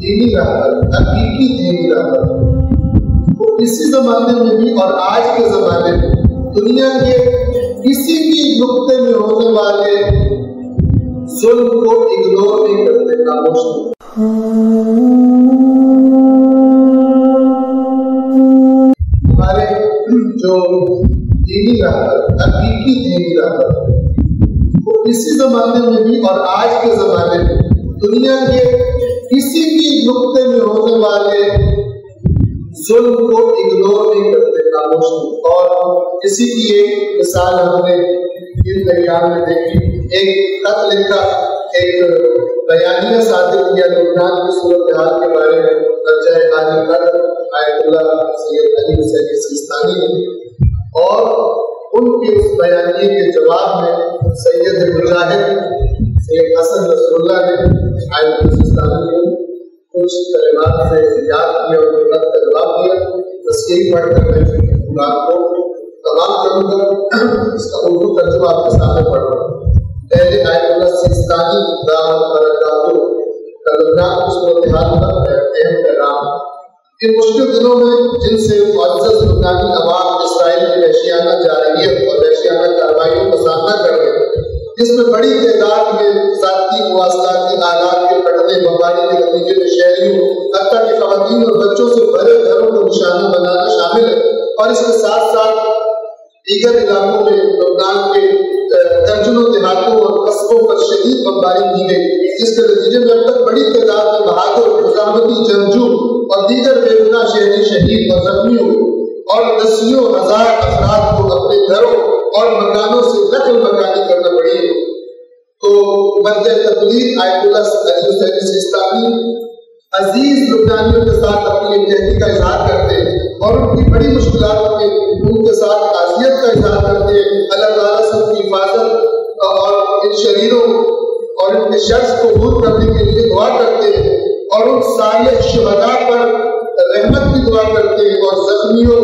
دینی رہبر، حقیقی دینی رہبر، وہ اسی زمانے میں بھی اور آج کے زمانے میں دنیا کے کسی بھی نقطے میں ہونے والے ظلم کو اگنور نہیں کرتے، خاموش نہیں۔ ہمارے جو دینی رہبر، حقیقی دینی رہبر، وہ اسی زمانے میں بھی اور آج کے زمانے میں دنیا کے کسی بھی نقطے میں ہونے والے ظلم کو اگنور نہیں کرتے، خاموش نہیں۔ اور اسی کی ایک مثال ہم نے ان ایام میں دیکھی، ایک خط لکھا، ایک بیانیہ صادر کیا لبنان کی صورتحال کے بارے میں درجہ عالی قدر آیت اللہ سید علی حسین سیستانی نے، اور ان کے اس بیانیے کے جواب میں سید مجاہد سید حسن رسول اللہ نے آیت اللہ سیستانی کو کچھ کلمات سے یاد کیا اور خط کا جواب دیا۔ تذکیر پڑھ کر میں بات کو تمام کروں گا، اس کا اردو ترجمہ آپ کے سامنے پڑھ رہا ہوں۔ پہلے آیت اللہ سیستانی دامت برکاتہ کا لبنان کی صورتحال پر اہم پیغام۔ ان مشکل دنوں میں جن سے معزز لبنانی عوام اسرائیل کی وحشیانہ جارحیت اور وحشیانہ کارروائیوں کا سامنا کر رہے ہیں، جس میں بڑی تعداد میں ذاتی مواصلاتی آلات کے پھٹنے، بمباری کے نتیجے میں شہریوں حتیٰ کہ خواتین اور بچوں سے بھرے گھروں کو نشانہ بنانا شامل ہے، اور اس کے ساتھ ساتھ دیگر علاقوں میں لبنان کے درجنوں دیہاتوں اور قصبوں پر شدید بمباری کی گئی، جس کے نتیجے میں اب تک بڑی تعداد میں بہادر مزاحمتی جنگجو اور دیگر بے گناہ شہری شہید اور زخمی ہوئے، اور دسیوں ہزار افراد کو اپنے گھروں اور مکانوں سے نقل مکانی کرنا پڑی۔ تو مرجع تبلیغ آیت اللہ علی حسین سیستانی عزیز لبنانیوں کے ساتھ اپنی یکجہتی کا اظہار کرتے ہیں اور ان کی بڑی مشکلات میں ان کے ساتھ تعزیت کا اظہار کرتے ہیں، اللہ تعالیٰ سے ان کی حفاظت اور ان شریروں اور ان کے شرط کو دور کرنے کے لیے دعا کرتے ہیں، اور ان صالح شہداء پر رحمت کی دعا کرتے ہیں، اور زخمیوں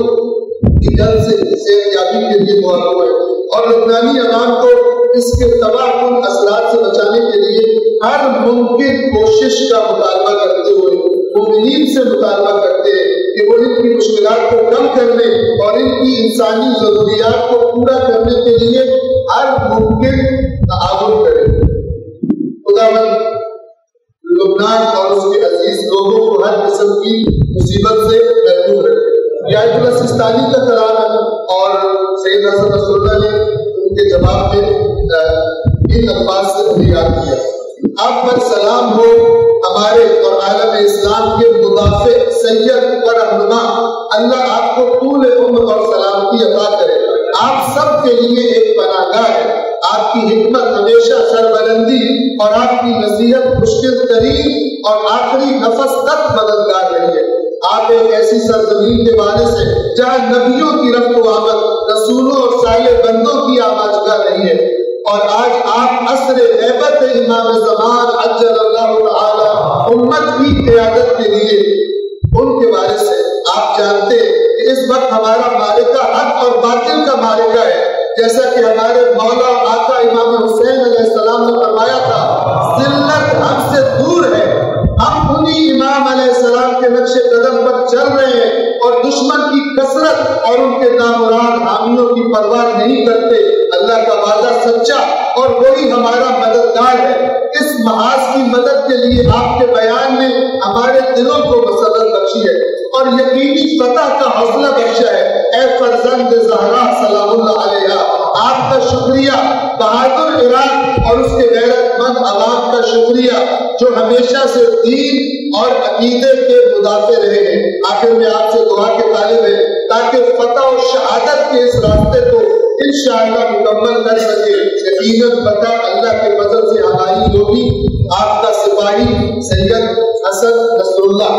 کی جلد سے صحت یابی کے لیے دعا کرتے ہیں، اور لبنانی عوام کو اس کے تباہ کن اثرات سے بچانے کے لیے ہر ممکن کوشش کا مطالبہ کرتے ہوئے مومنین سے مطالبہ کرتے ہیں کہ وہ ان کی مشکلات کو کم کرنے اور ان کی انسانی ضروریات کو پورا کرنے کے لیے ہر ممکن تعاون کریں۔ خداوند لبنان اور اس کے عزیز لوگوں کو ہر قسم کی مصیبت سے محفوظ رکھے۔ یہ آیت اللہ سیستانی کا کلام ہے، اور سید حسن رسول اللہ نے ان کے جواب میں ان الفاظ سے انہیں یاد کیا: آپ پر سلام ہو ہمارے اور عالم اسلام کے مدافع سید و رہنما، اللہ آپ کو طول عمر اور سلامتی عطا کرے۔ آپ سب کے لیے ایک پناہ گاہ ہے، آپ کی حکمت ہمیشہ سربلندی اور آپ کی نصیحت مشکل ترین اور آخری نفس تک مددگار رہی ہے۔ آپ ایک ایسی سرزمین کے وارث ہیں جہاں نبیوں کی رفت و آمد، رسولوں اور صالح بندوں کی آمد جگہ رہی ہے، اور آج آپ عصر غیبت امام زمان عجل اللہ تعالی امت کی قیادت کے لیے ان کے وارث ہیں۔ آپ جانتے ہیں کہ اس وقت ہمارا معرکہ حق اور باطل کا معرکہ ہے، جیسا کہ ہمارے مولا آقا امام حسین علیہ السلام نے فرمایا تھا، ذلت ہم سے دور ہے، ہم انہی امام علیہ السلام کے نقش قدم پر چل رہے ہیں، اور دشمن کی کثرت اور ان کے نامراد حامیوں کی پرواہ نہیں کرتے۔ اللہ کا وعدہ سچا اور وہی ہمارا مددگار ہے۔ اس محاذ کی مدد کے لیے آپ کے بیان نے ہمارے دلوں کو مسرت بخشی ہے اور یقینی فتح کا حوصلہ بخشا ہے۔ اے فرزند زہرا سلام اللہ علیہا، آپ کا شکریہ، بہادر عراق اور اس کے غیرت مند عوام کا شکریہ جو ہمیشہ سے دین اور عقیدے کے مدافع رہے ہیں۔ آخر میں آپ سے دعا کے طالب ہے تاکہ فتح و شہادت کے اس راستے کو انشاءاللہ مکمل کر سکے۔ یقیناً فتح اللہ کے فضل سے ہماری ہوگی۔ آپ کا سپاہی سید حسن نصر اللہ۔